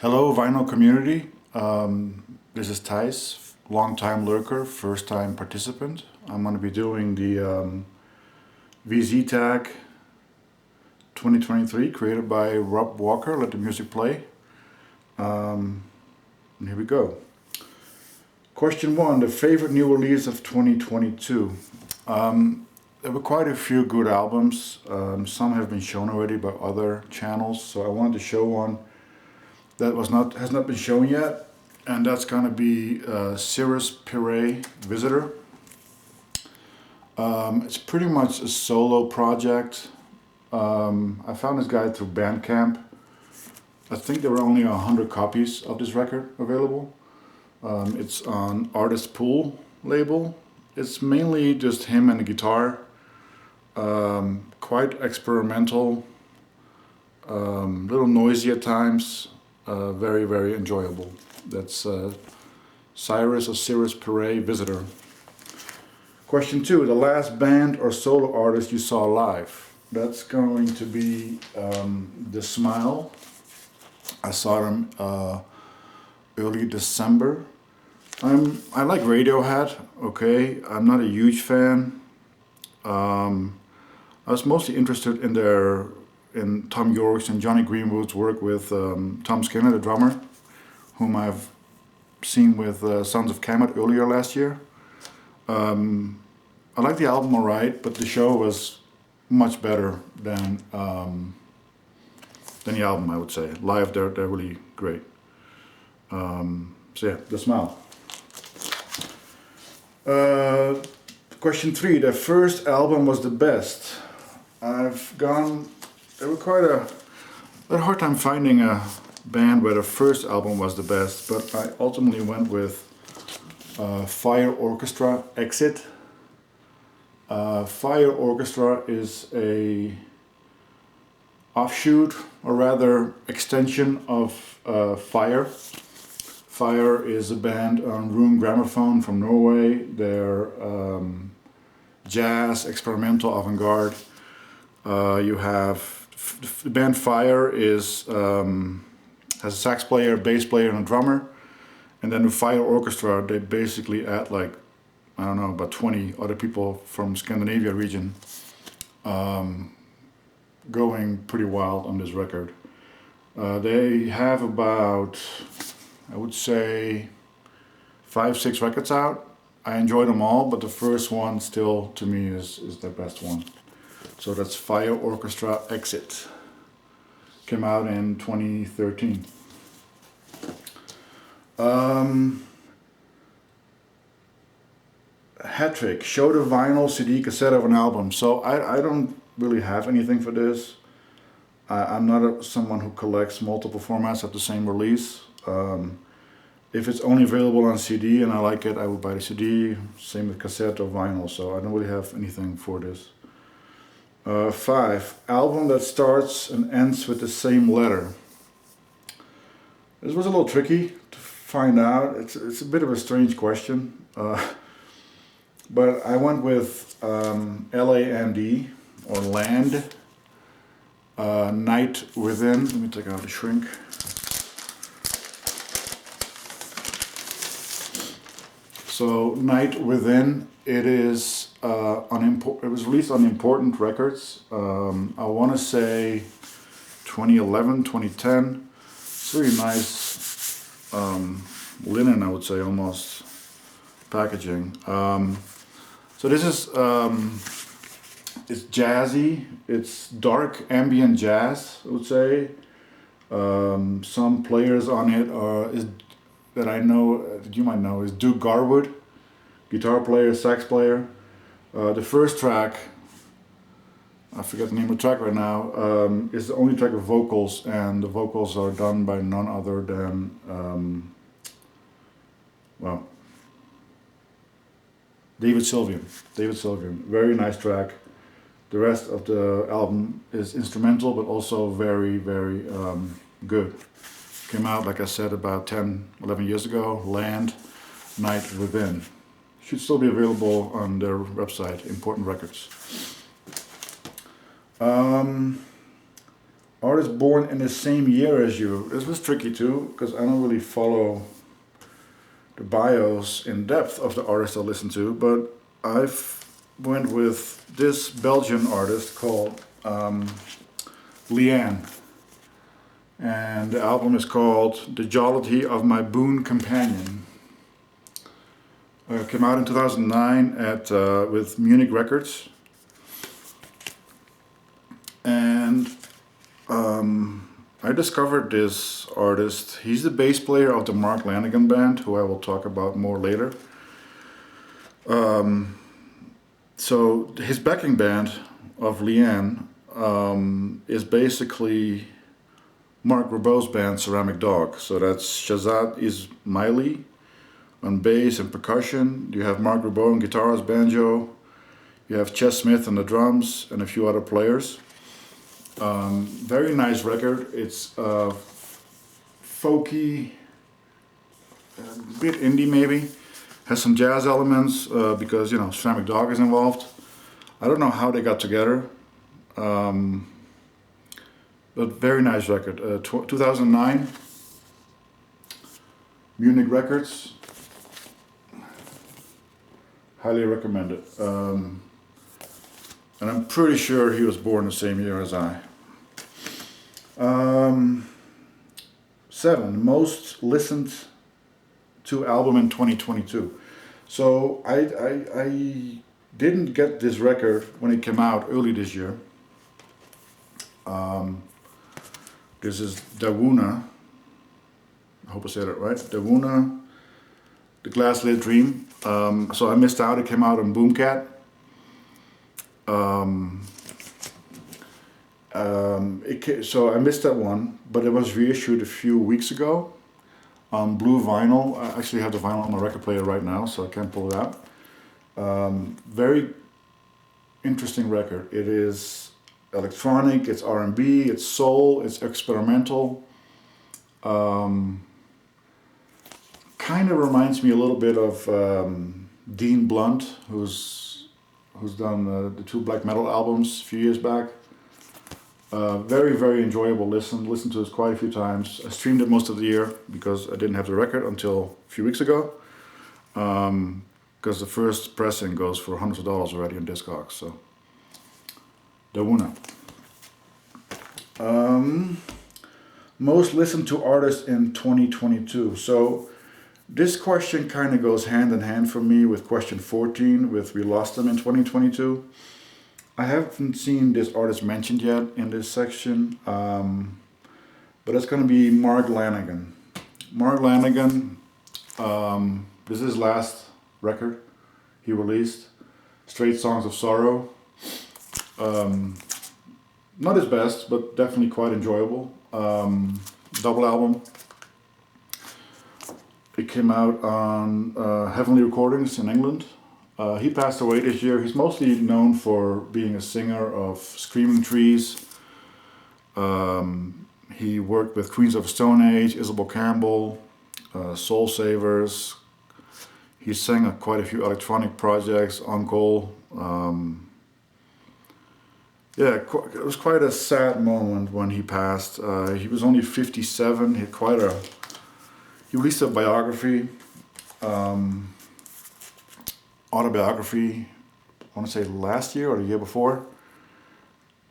Hello vinyl community, this is Thijs, long-time lurker, first-time participant. I'm going to be doing the VZ tag 2023 created by Rob Walker. Let the music play. And here we go. Question 1, the favorite new release of 2022. There were quite a few good albums. Some have been shown already by other channels, so I wanted to show one that has not been shown yet, and that's gonna be Cirrus Pire Visitor. It's pretty much a solo project. I found this guy through Bandcamp. I think there were only 100 copies of this record available. It's on Artist Pool label. It's mainly just him and a guitar. Quite experimental, little noisy at times. Very, very enjoyable. That's Cirrus Pire Visitor. Question 2, the last band or solo artist you saw live. That's going to be The Smile. I saw them early December. I like Radiohead, okay. I'm not a huge fan. I was mostly interested in Tom York's and Johnny Greenwood's work with Tom Skinner, the drummer, whom I've seen with Sons of Kemet earlier last year. I like the album alright, but the show was much better than the album, I would say. Live, they're really great. So yeah, The Smile. Question 3, the first album was the best. There were quite a hard time finding a band where the first album was the best, but I ultimately went with Fire Orchestra Exit. Fire Orchestra is a offshoot, or rather extension of Fire. Fire is a band on Room Gramophone from Norway. They're jazz, experimental, avant-garde. You have the band Fire has a sax player, bass player, and a drummer, and then the Fire Orchestra, they basically add like, I don't know, about 20 other people from Scandinavia region, going pretty wild on this record. They have about, I would say, 5-6 records out. I enjoy them all, but the first one still, to me, is the best one. So that's Fire Orchestra Exit. Came out in 2013. Hat trick, show the vinyl, CD, cassette of an album. So I don't really have anything for this. I'm not someone who collects multiple formats of the same release. If it's only available on CD and I like it, I will buy the CD. Same with cassette or vinyl, so I don't really have anything for this. 5, album that starts and ends with the same letter. This was a little tricky to find out. It's a bit of a strange question, but I went with LAND or Land. Night Within. Let me take out the shrink. So Night Within, it is it was released on Important Records. I want to say 2011, 2010. It's really nice linen, I would say, almost packaging. So this is it's jazzy. It's dark ambient jazz, I would say. Some players on it that I know, that you might know, is Duke Garwood, guitar player, sax player. The first track, I forget the name of the track right now, is the only track with vocals, and the vocals are done by none other than, David Sylvian. Very nice track. The rest of the album is instrumental, but also very, very good. Came out, like I said, about 10-11 years ago. Land, Night Within. Should still be available on their website, Important Records. Artist born in the same year as you. This was tricky too, because I don't really follow the bios in depth of the artists I listen to, but I've went with this Belgian artist called Leanne. And the album is called The Jollity of My Boon Companion. Came out in 2009 at with Munich Records. And I discovered this artist. He's the bass player of the Mark Lanigan band, who I will talk about more later. So his backing band of Leanne is basically Mark Ribot's band Ceramic Dog. So that's Shazad Ismaili on bass and percussion. You have Mark Ribot on guitars, banjo. You have Ches Smith on the drums and a few other players. Very nice record. It's folky, a bit indie maybe. Has some jazz elements because, you know, Ceramic Dog is involved. I don't know how they got together. But very nice record. 2009, Munich Records. Highly recommend it. And I'm pretty sure he was born the same year as I. 7, most listened to album in 2022. So I didn't get this record when it came out early this year. This is Dawuna. I hope I said it right. Dawuna, The Glass-Lit Dream. So I missed out. It came out on Boomcat. So I missed that one, but it was reissued a few weeks ago on blue vinyl. I actually have the vinyl on my record player right now, so I can't pull it out. Very interesting record. It is electronic, it's R&B, it's soul, it's experimental. Kind of reminds me a little bit of Dean Blunt, who's done the 2 black metal albums a few years back. Very, very enjoyable listen. Listened to it quite a few times. I streamed it most of the year because I didn't have the record until a few weeks ago. Because the first pressing goes for hundreds of dollars already on Discogs. So, Dawuna. Most listened to artists in 2022. So, this question kind of goes hand in hand for me with question 14, with We Lost Them in 2022. I haven't seen this artist mentioned yet in this section, but it's going to be Mark Lanigan. Mark Lanigan, this is his last record he released, Straight Songs of Sorrow. Not his best, but definitely quite enjoyable. Double album. It came out on Heavenly Recordings in England. He passed away this year. He's mostly known for being a singer of Screaming Trees. He worked with Queens of the Stone Age, Isabel Campbell, Soul Savers. He sang on quite a few electronic projects, Uncle. Yeah, it was quite a sad moment when he passed. He was only 57. He had he released a biography, autobiography, I want to say last year or the year before.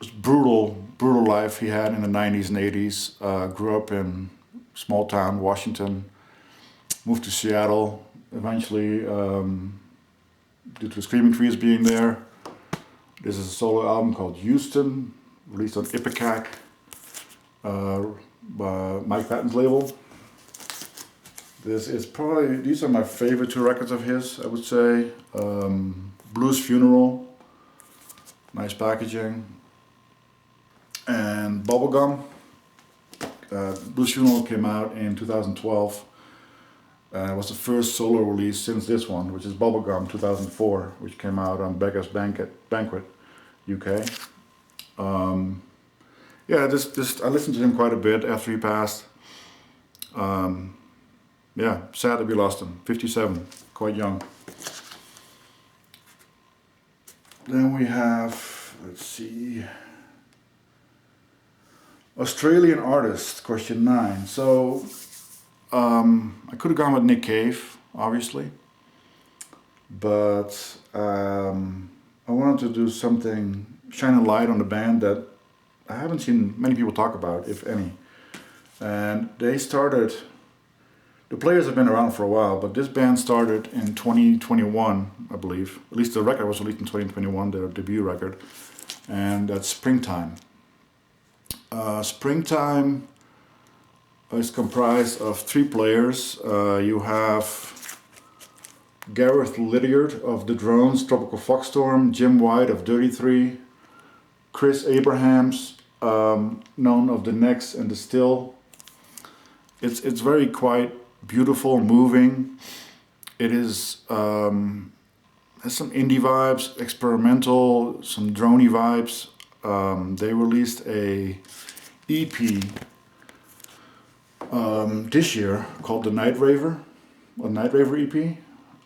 It was brutal life he had in the 90s and 80s. Grew up in small town Washington, moved to Seattle, eventually due to the Screaming Trees being there. This is a solo album called Houston, released on Ipecac, by Mike Patton's label. These are my favorite 2 records of his, I would say. Blues Funeral, nice packaging. And Bubblegum. Blues Funeral came out in 2012. It was the first solo release since this one, which is Bubblegum 2004, which came out on Beggar's Banquet, UK. Yeah, I listened to him quite a bit after he passed. Yeah, sad that we lost him. 57, quite young. Then we have, let's see. Australian artist, question 9. So I could have gone with Nick Cave, obviously, but I wanted to do something, shine a light on the band that I haven't seen many people talk about, if any. And they started, the players have been around for a while, but this band started in 2021, I believe. At least the record was released in 2021, their debut record, and that's Springtime. Springtime is comprised of 3 players. You have Gareth Lydiard of the Drones, Tropical Foxstorm, Jim White of Dirty Three, Chris Abrahams, known of the Next and the Still. It's very quite beautiful, moving. It is has some indie vibes, experimental, some droney vibes. They released a EP this year called the Night Raver, a Night Raver EP.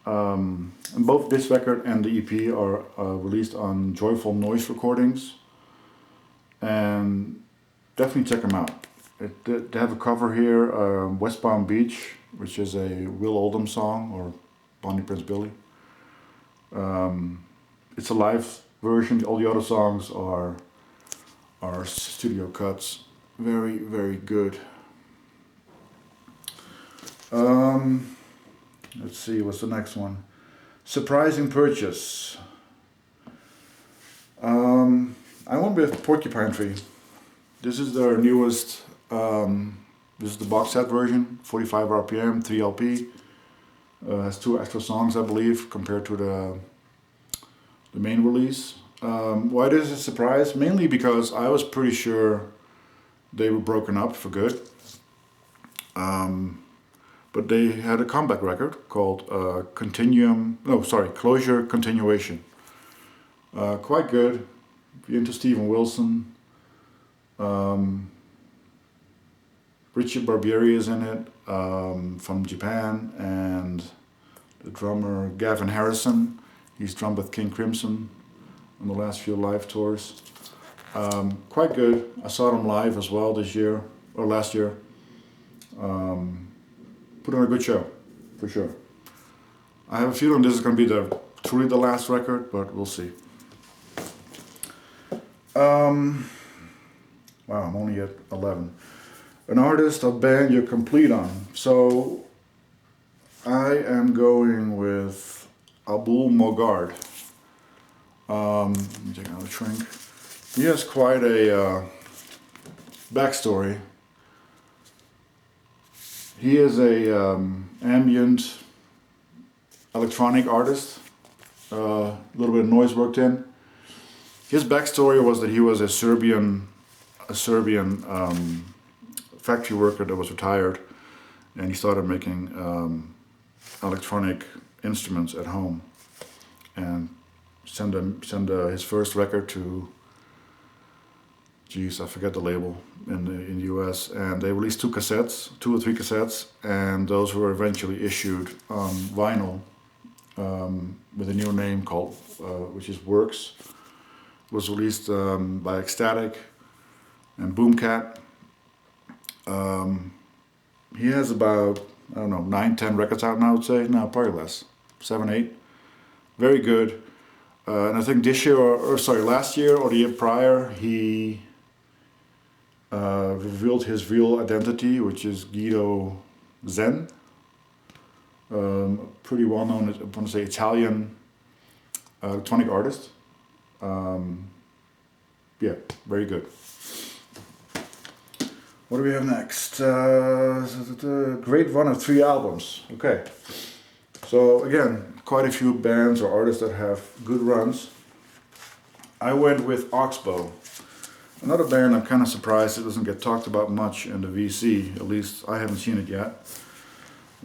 And both this record and the EP are released on Joyful Noise Recordings, and definitely check them out. They have a cover here, West Palm Beach, which is a Will Oldham song, or Bonnie Prince Billy. It's a live version. All the other songs are studio cuts. Very, very good. Let's see, what's the next one? Surprising Purchase. I went with Porcupine Tree. This is their newest, this is the box set version, 45 RPM, 3 LP. Has 2 extra songs, I believe, compared to the main release. Why this is a surprise? Mainly because I was pretty sure they were broken up for good. But they had a comeback record called Closure Continuation. Quite good. If you're into Steven Wilson, Richard Barbieri is in it, from Japan, and the drummer Gavin Harrison. He's drummed with King Crimson on the last few live tours. Quite good. I saw them live as well this year, or last year. Put on a good show, for sure. I have a feeling this is going to be truly the last record, but we'll see. Wow, I'm only at 11. An artist, a band you're complete on. So I am going with Abul Mogard. Let me check out the shrink. He has quite a backstory. He is a ambient electronic artist. A little bit of noise worked in. His backstory was that he was a Serbian factory worker that was retired, and he started making electronic instruments at home, and sent his first record to, I forget the label in the US, and they released 2 or 3 cassettes, and those were eventually issued on vinyl with a new name called, which is Works. It was released by Ecstatic and Boomcat. He has about, I don't know, 9-10 records out now, I would say. No, probably less, 7-8. Very good. And I think this year, last year or the year prior, he revealed his real identity, which is Guido Zen. Pretty well known, I want to say, Italian electronic artist. Yeah, very good. What do we have next? Great run of 3 albums. Okay. So again, quite a few bands or artists that have good runs. I went with Oxbow. Another band I'm kind of surprised it doesn't get talked about much in the VC. At least I haven't seen it yet.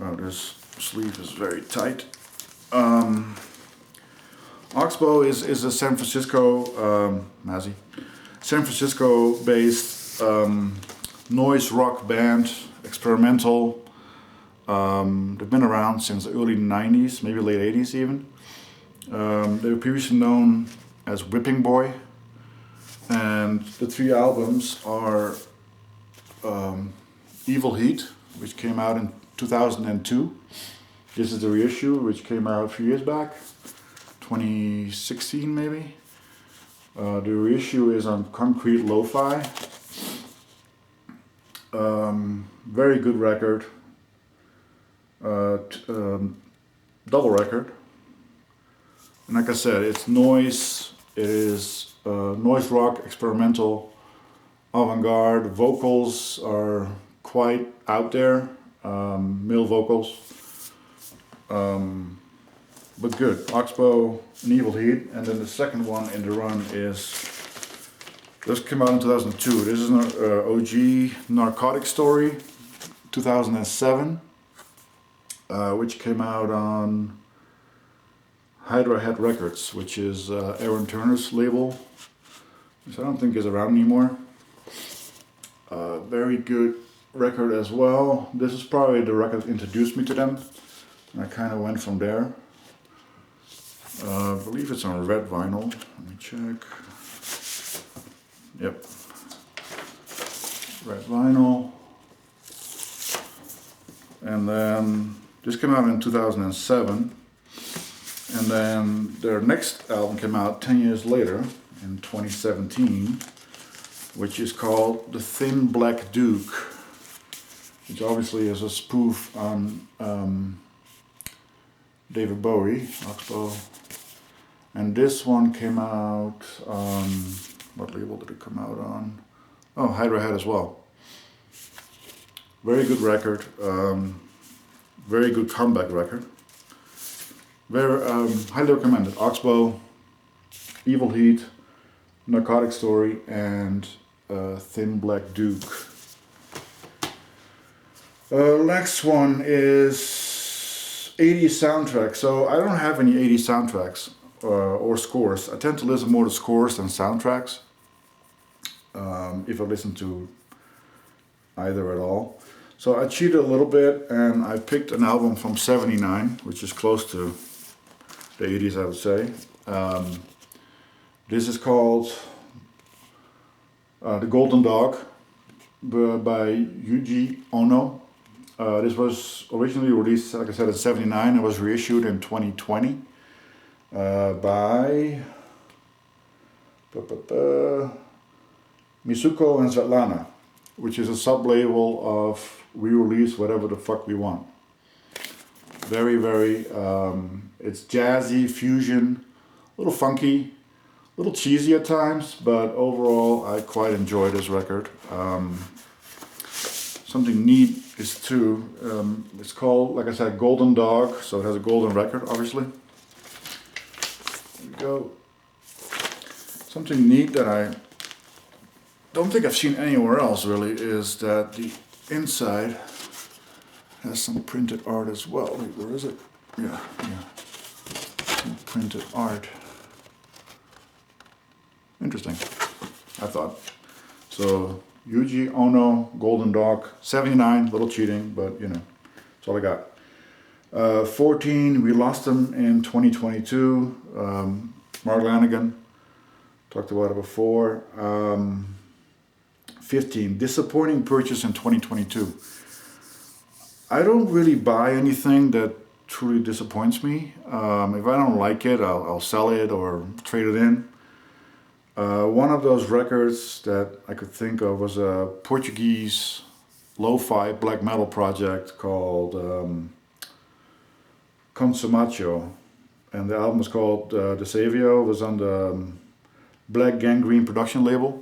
Oh, this sleeve is very tight. Oxbow is a San Francisco based noise rock band, experimental. They've been around since the early 90s, maybe late 80s even. They were previously known as Whipping Boy, and the 3 albums are Evil Heat, which came out in 2002. This is the reissue, which came out a few years back, 2016 maybe. The reissue is on Concrete Lo-Fi. Very good record. Double record. And like I said, it's noise. It is noise rock, experimental, avant-garde. Vocals are quite out there, male vocals. But good. Oxbow and Evil Heat. And then the second one in the run is, this came out in 2002. This is an OG Narcotic Story, 2007, which came out on Hydra Head Records, which is Aaron Turner's label, which I don't think is around anymore. Very good record as well. This is probably the record that introduced me to them, and I kind of went from there. I believe it's on red vinyl. Let me check. Yep. Red vinyl. And then this came out in 2007. And then their next album came out 10 years later in 2017, which is called The Thin Black Duke, which obviously is a spoof on David Bowie, Oxbow. And this one came out on, what label did it come out on? Oh, Hydra Head as well. Very good record, very good comeback record. Very highly recommended. Oxbow, Evil Heat, Narcotic Story, and Thin Black Duke. Next one is 80s soundtrack. So I don't have any 80s soundtracks or scores. I tend to listen more to scores than soundtracks, if I listen to either at all. So I cheated a little bit and I picked an album from '79, which is close to the 80s, I would say. This is called The Golden Dog by Yuji Ono. This was originally released, like I said, in '79. It was reissued in 2020 by Misuko and Svetlana, which is a sub-label of We Release Whatever the Fuck We Want. Very, very, it's jazzy, fusion, a little funky, a little cheesy at times, but overall I quite enjoy this record. Something neat is too, it's called, like I said, Golden Dog, so it has a golden record, obviously. There we go. Something neat that I don't think I've seen anywhere else really is that the inside has some printed art as well. Wait, where is it? Yeah. Some printed art. Interesting, I thought. So, Yuji Ono, Golden Dog, '79, little cheating, but you know, that's all I got. 14, we lost them in 2022. Mark Lanigan, talked about it before. 15, disappointing purchase in 2022. I don't really buy anything that truly disappoints me. If I don't like it, I'll sell it or trade it in. One of those records that I could think of was a Portuguese lo-fi black metal project called Consumatio, and the album was called De Savio. It was on the Black Gangrene production label.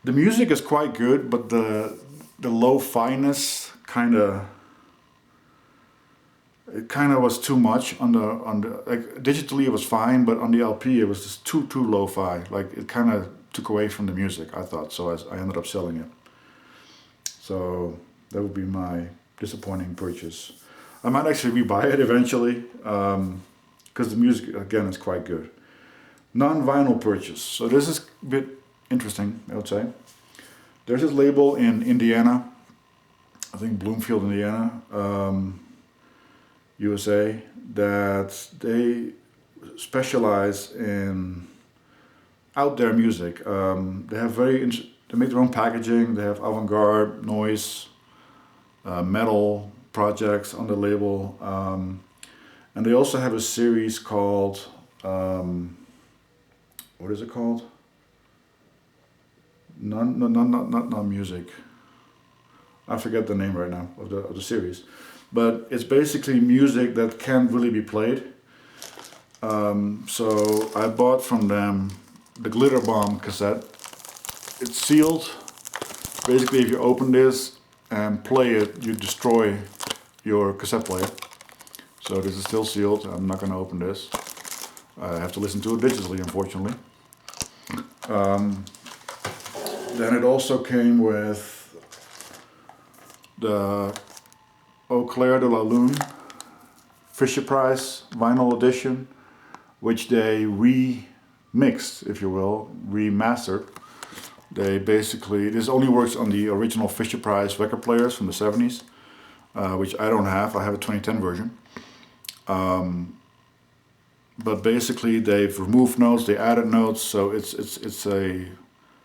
The music is quite good, but the lo-fi-ness kind of was too much on the like digitally it was fine, but on the LP it was just too lo-fi. Like it kind of took away from the music, I thought. So I ended up selling it. So that would be my disappointing purchase. I might actually rebuy it eventually, because the music again is quite good. Non-vinyl purchase. So this is a bit interesting, I would say. There's this label in Indiana, I think Bloomfield, Indiana, USA, that they specialize in out there music. They have very they make their own packaging. They have avant-garde, noise, metal projects on the label, and they also have a series called what is it called? Not music. I forget the name right now of the series, but it's basically music that can't really be played. So I bought from them the Glitter Bomb cassette. It's sealed. Basically, if you open this and play it, you destroy your cassette player. So this is still sealed. I'm not going to open this. I have to listen to it digitally, unfortunately. Then it also came with the Eau Claire de la Lune Fisher Price vinyl edition, which they remixed, if you will, remastered. They basically, this only works on the original Fisher Price record players from the 70s, which I don't have. I have a 2010 version. But basically they've removed notes, they added notes, so it's a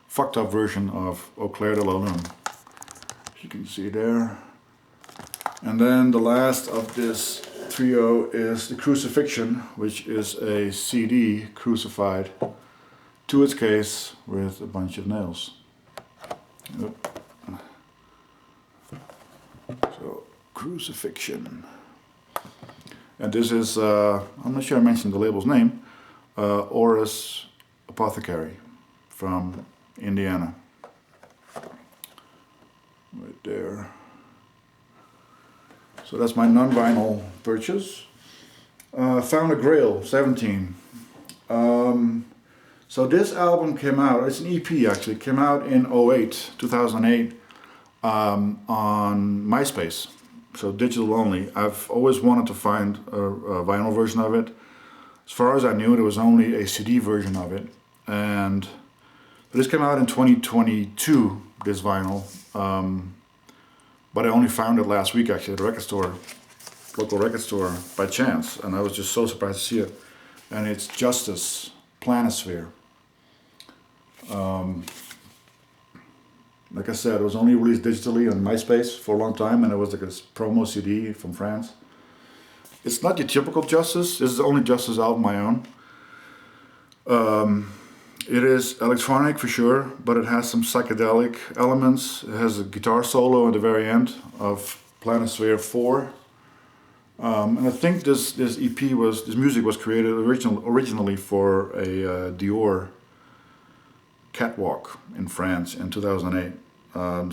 fucked up version of Eau Claire de la Lune. You can see there. And then the last of this trio is the Crucifixion, which is a CD crucified to its case with a bunch of nails. Yep. So, Crucifixion. And this is, I'm not sure I mentioned the label's name, Oris Apothecary from Indiana. Right there. So that's my non-vinyl purchase. Found a Grail 17. So this album came out, it's an EP actually, came out in 2008, on MySpace. So digital only. I've always wanted to find a vinyl version of it. As far as I knew, there was only a CD version of it. And this came out in 2022, this vinyl. But I only found it last week actually at a record store, local record store, by chance. And I was just so surprised to see it. And it's Justice, Planisphere. Like I said, it was only released digitally on MySpace for a long time, and it was like a promo CD from France. It's not your typical Justice. This is the only Justice album I own. It is electronic for sure, but it has some psychedelic elements. It has a guitar solo at the very end of Planisphere 4. And I think this music was created originally for a Dior catwalk in France in 2008.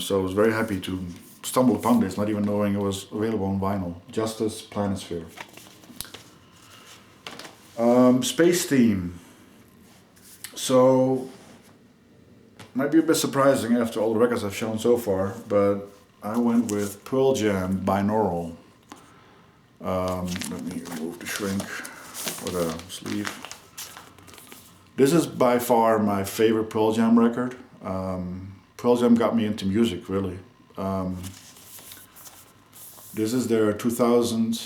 So I was very happy to stumble upon this, not even knowing it was available on vinyl. Justice, Planisphere. Space Theme. So, might be a bit surprising after all the records I've shown so far, but I went with Pearl Jam Binaural. Let me remove the shrink or the sleeve. This is by far my favorite Pearl Jam record. Pearl Jam got me into music, really. This is their 2000,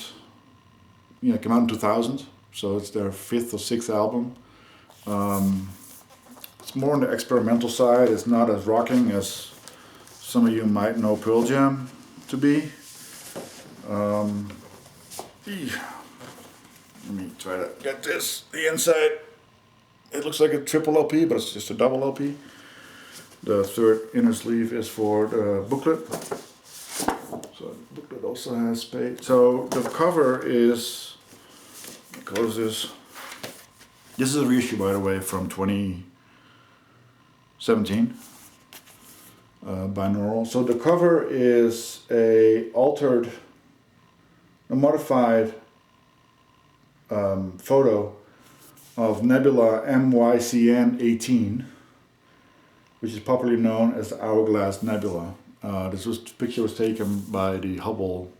it came out in 2000, so it's their 5th or 6th album. It's more on the experimental side. It's not as rocking as some of you might know Pearl Jam to be. Let me try to get this, the inside. It looks like a triple LP, but it's just a double LP. The third inner sleeve is for the booklet. So the booklet also has space. So the cover is, close this. This is a reissue, by the way, from 2017. Binaural. So the cover is a modified photo of nebula MYCN 18, which is popularly known as the Hourglass Nebula. This picture was taken by the Hubble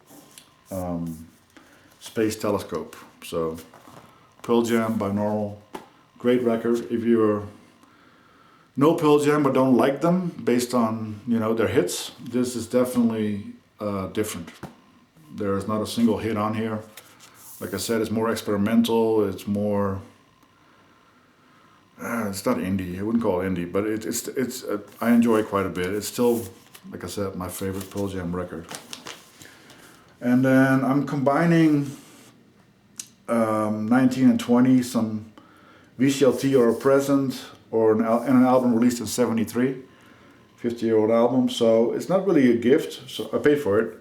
Space Telescope. So Pearl Jam Binaural, great record. If you know Pearl Jam but don't like them based on their hits, this is definitely different. There is not a single hit on here. Like I said, it's more experimental. It's more it's not indie. I wouldn't call it indie, but I enjoy it quite a bit. It's still, like I said, my favorite Pearl Jam record. And then I'm combining 19 and 20, some VCLT or a present, or an album released in '73, 50-year-old album. So it's not really a gift. So I paid for it,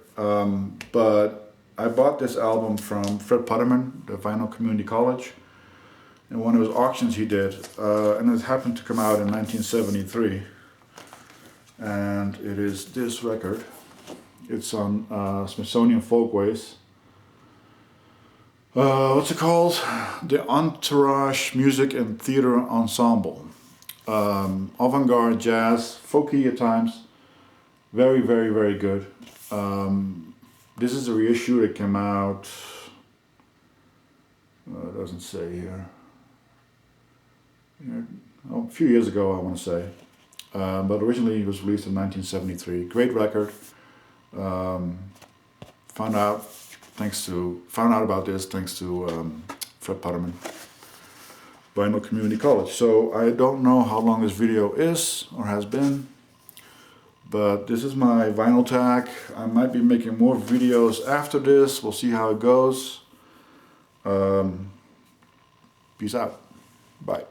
but I bought this album from Fred Putterman, the Vinyl Community College, in one of his auctions he did, and it happened to come out in 1973. And it is this record. It's on Smithsonian Folkways. What's it called? The Entourage Music and Theater Ensemble. Avant-garde jazz, folky at times. Very, very, very good. This is a reissue that came out, it doesn't say here. A few years ago, I want to say. But originally it was released in 1973. Great record. Found out about this thanks to Fred Putterman, Vinyl Community College. So I don't know how long this video is or has been, but this is my vinyl tag. I might be making more videos after this. We'll see how it goes. Peace out. Bye.